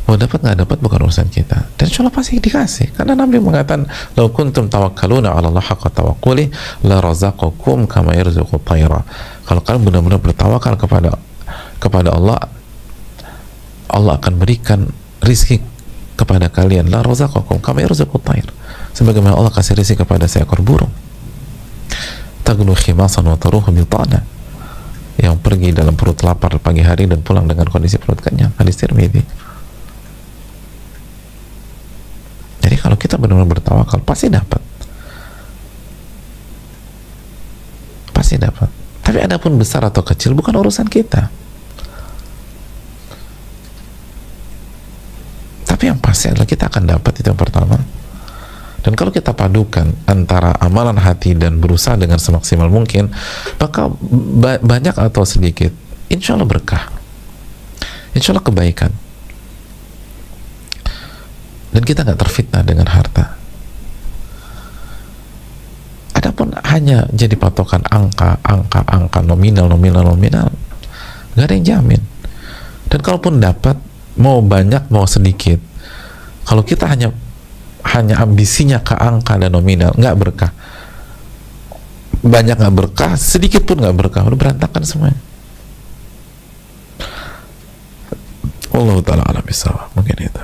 Mau dapat nggak dapat bukan urusan kita. Dan insya Allah pasti dikasih. Karena Nabi mengatakan, "Lau kuntum tawakkaluna 'ala Allah haqqa tawakkuli, la razaqakum kama yarzuqu tayra." Kalau kalian benar-benar bertawakal kepada Allah, Allah akan berikan rizki kepada kalian. La razaqakum kama yarzuqu tayra. Sebagaimana Allah kasih rizki kepada seekor burung. Tagnu khimasan wa taruhu bitana. Yang pergi dalam perut lapar pagi hari dan pulang dengan kondisi perut kenyang. Hadis Tirmidzi. Jadi kalau kita benar-benar bertawakal, pasti dapat. Pasti dapat. Tapi adapun besar atau kecil bukan urusan kita. Tapi yang pasti adalah kita akan dapat, itu yang pertama. Dan kalau kita padukan antara amalan hati dan berusaha dengan semaksimal mungkin, maka banyak atau sedikit, insya Allah berkah, insya Allah kebaikan, dan kita nggak terfitnah dengan harta. Adapun hanya jadi patokan angka nominal, nggak ada yang jamin. Dan kalaupun dapat, mau banyak mau sedikit, kalau kita hanya ambisinya ke angka dan nominal, nggak berkah. Banyak nggak berkah, sedikit pun nggak berkah, udah berantakan semuanya. Allah ta'ala alam bisawab. Mungkin itu.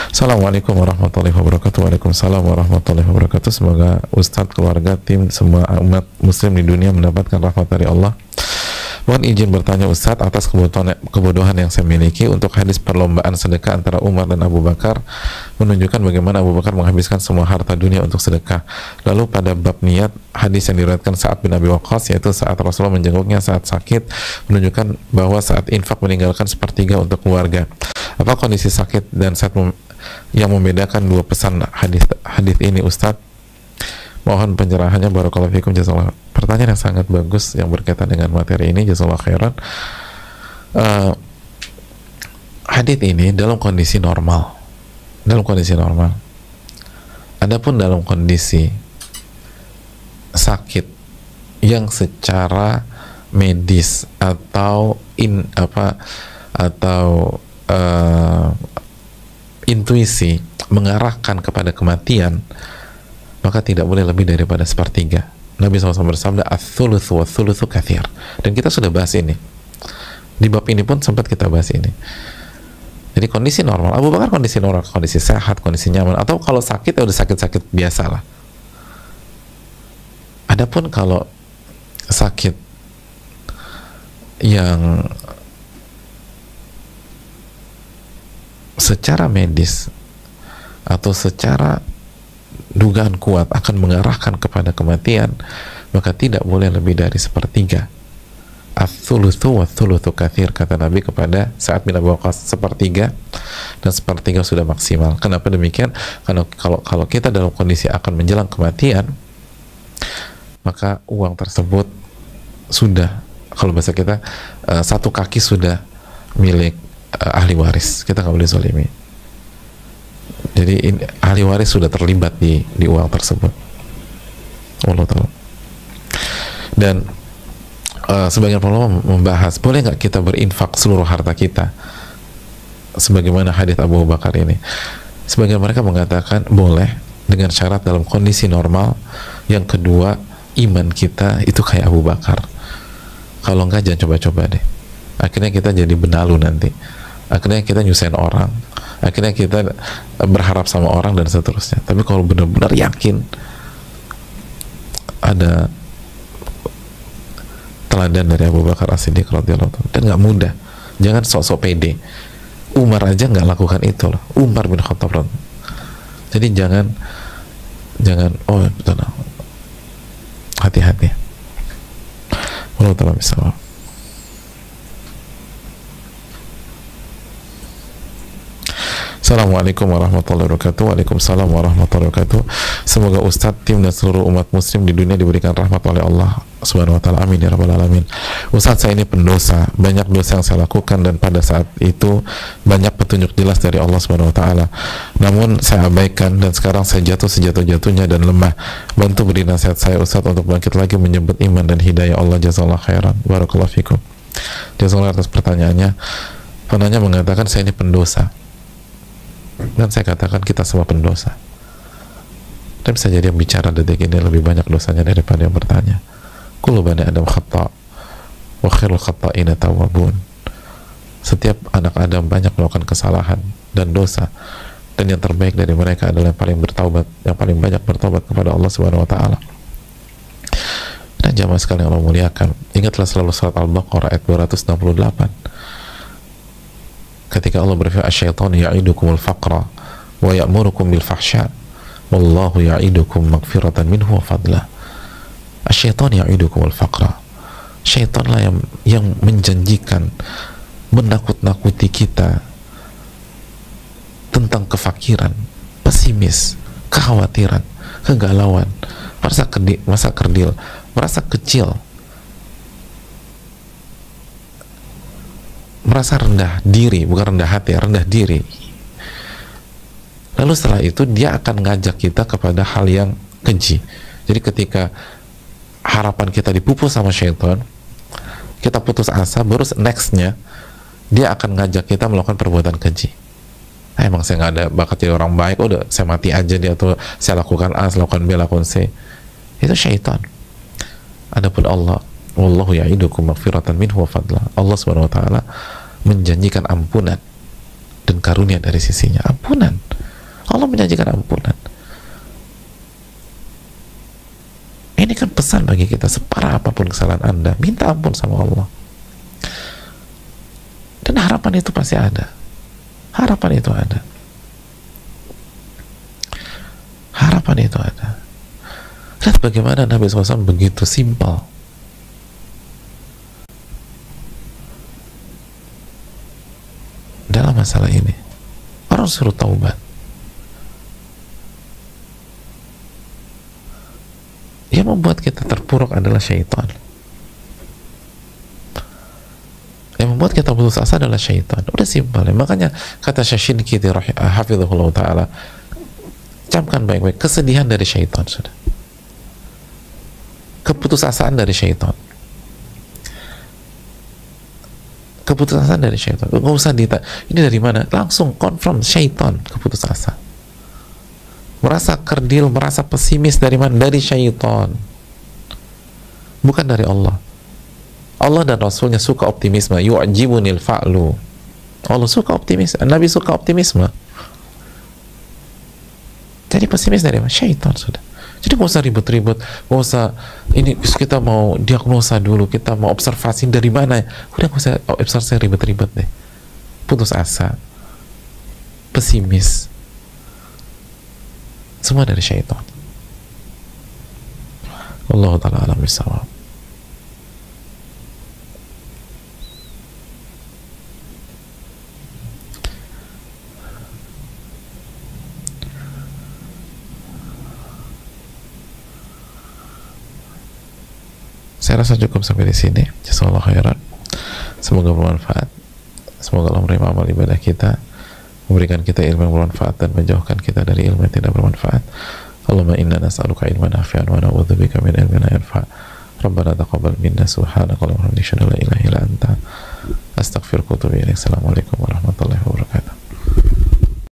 Assalamualaikum warahmatullahi wabarakatuh. Waalaikumsalam warahmatullahi wabarakatuh. Semoga Ustadz, keluarga, tim, semua umat muslim di dunia mendapatkan rahmat dari Allah. Mohon izin bertanya Ustadz atas kebodohan yang saya miliki untuk hadis perlombaan sedekah antara Umar dan Abu Bakar, menunjukkan bagaimana Abu Bakar menghabiskan semua harta dunia untuk sedekah. Lalu pada bab niat, hadis yang diriwayatkan Sa'ad bin Abi Waqqas, yaitu saat Rasulullah menjenguknya saat sakit, menunjukkan bahwa saat infak meninggalkan sepertiga untuk keluarga. Apa kondisi sakit dan saat yang membedakan dua pesan hadis ini Ustadz? Mohon pencerahannya, barakallahu fikum, jazakallah. Pertanyaan yang sangat bagus yang berkaitan dengan materi ini, jazakallah khairan. Hadis ini dalam kondisi normal, adapun dalam kondisi sakit yang secara medis atau intuisi mengarahkan kepada kematian, maka tidak boleh lebih daripada sepertiga. Nabi SAW bersabda, "Ats-tsuluts wa tsulusu katsir." Dan kita sudah bahas ini. Di bab ini pun sempat kita bahas ini. Jadi kondisi normal, Abu Bakar kondisi normal, kondisi sehat, kondisi nyaman, atau kalau sakit ya udah sakit-sakit biasa lah. Adapun kalau sakit yang secara medis atau secara dugaan kuat akan mengarahkan kepada kematian, maka tidak boleh lebih dari sepertiga. Ats-tsulutsu waats-tsulutsu katsir, kata Nabi kepada Sa'ad bin Abi Waqqas, sepertiga dan sepertiga sudah maksimal. Kenapa demikian? Karena kalau kita dalam kondisi akan menjelang kematian, maka uang tersebut sudah, kalau bahasa kita, satu kaki sudah milik ahli waris. Kita nggak boleh zalimi. Jadi ahli waris sudah terlibat di uang tersebut. Allah tahu. Dan sebagian ulama membahas, boleh nggak kita berinfak seluruh harta kita sebagaimana hadits Abu Bakar ini. Sebagian mereka mengatakan boleh dengan syarat dalam kondisi normal. Yang kedua, iman kita itu kayak Abu Bakar. Kalau enggak, jangan coba-coba deh. Akhirnya kita jadi benalu nanti. Akhirnya kita nyusahin orang. Akhirnya kita berharap sama orang dan seterusnya. Tapi kalau benar-benar yakin ada teladan dari Abu Bakar As-Siddiq radhiyallahu anhu, dan nggak mudah. Jangan sok-sok pede. Umar aja nggak lakukan itu loh. Umar bin Khattab. Jadi jangan oh betul, hati-hati. Allah taala bisa. Assalamualaikum warahmatullahi wabarakatuh. Waalaikumsalam warahmatullahi wabarakatuh. Semoga Ustadz, tim dan seluruh umat muslim di dunia diberikan rahmat oleh Allah Subhanahu wa taala. Amin ya rabbal alamin. Ustadz, saya ini pendosa, banyak dosa yang saya lakukan, dan pada saat itu banyak petunjuk jelas dari Allah Subhanahu wa taala. Namun saya abaikan, dan sekarang saya jatuh sejatuh-jatuhnya dan lemah. Bantu beri nasihat saya Ustadz untuk bangkit lagi menyebut iman dan hidayah Allah. Jazakallahu khairan. Barakallahu fikum. Jazakallahu atas pertanyaannya. Penanya mengatakan saya ini pendosa. Dan saya katakan kita semua pendosa. Dan bisa jadi yang bicara detik ini lebih banyak dosanya daripada yang bertanya. Kullu bani Adam khata' wa khairul khata'ina tawwabun. Setiap anak Adam banyak melakukan kesalahan dan dosa, dan yang terbaik dari mereka adalah yang paling bertaubat, yang paling banyak bertaubat kepada Allah Subhanahu wa taala. Dan jamaah sekalian Allah muliakan, ingatlah selalu surat Al-Baqarah ayat 268. Ketika Allah berfirman, asy-syaitanu ya'idukumul faqra wa ya'murukum bil fahsya wallahu ya'idukum maghfiratan minhu wa fadla. Asy-syaitanu ya'idukumul faqra. Syaitanlah yang menjanjikan, menakut-nakuti kita tentang kefakiran, pesimis, kekhawatiran, kegalauan, merasa kerdil, merasa kecil, merasa rendah diri, bukan rendah hati, rendah diri. Lalu setelah itu dia akan ngajak kita kepada hal yang keji. Jadi ketika harapan kita dipupus sama syaitan, kita putus asa, baru nextnya dia akan ngajak kita melakukan perbuatan keji. Emang saya nggak ada bakat jadi orang baik, udah saya mati aja dia, atau saya lakukan A, saya lakukan B, lakukan C. Itu syaitan. Adapun Allah, wallahu ya'idukum maghfiratan minhu wa fadla. Allah Subhanahu wa taala menjanjikan ampunan dan karunia dari sisinya. Ampunan. Allah menjanjikan ampunan. Ini kan pesan bagi kita, separah apapun kesalahan Anda, minta ampun sama Allah. Dan harapan itu pasti ada. Harapan itu ada. Harapan itu ada. Lihat bagaimana Nabi SAW begitu simpel. Dalam masalah ini, orang suruh taubat. Yang membuat kita terpuruk adalah syaitan. Yang membuat kita putus asa adalah syaitan. Udah simpel ya. Makanya kata Syekh Syinqiti hafizahullah ta'ala, camkan baik-baik, kesedihan dari syaitan sudah. Keputusasaan dari syaitan. Keputusasaan dari syaitan. Nggak usah ditanya, ini dari mana? Langsung confirm, syaitan keputus asa. Merasa kerdil, merasa pesimis dari mana? Dari syaitan. Bukan dari Allah. Allah dan Rasulnya suka optimisme. Yu'jibunil fa'lu. Allah suka optimis, Nabi suka optimisme. Jadi pesimis dari mana? Syaitan sudah. Jadi nggak usah ribut-ribut, nggak usah ini kita mau diagnosa dulu, kita mau observasi dari mana. Udah nggak usah observasi ribet-ribet deh. Putus asa, pesimis, semua dari syaitan. Allah Ta'ala alam bisawab. Saya rasa cukup sampai di sini. Jazakallahu khairan. Semoga bermanfaat. Semoga Allah menerima amal ibadah kita, memberikan kita ilmu yang bermanfaat dan menjauhkan kita dari ilmu yang tidak bermanfaat. Allahumma inna nas'aluka ilman nafi'an wa na'udzubika min ilmin la yanfa'. Rabbana taqabbal minna subhanaka wa bihamdika la ilaha illa anta astaghfiruka wa atubu ilaik. Assalamualaikum warahmatullahi wabarakatuh.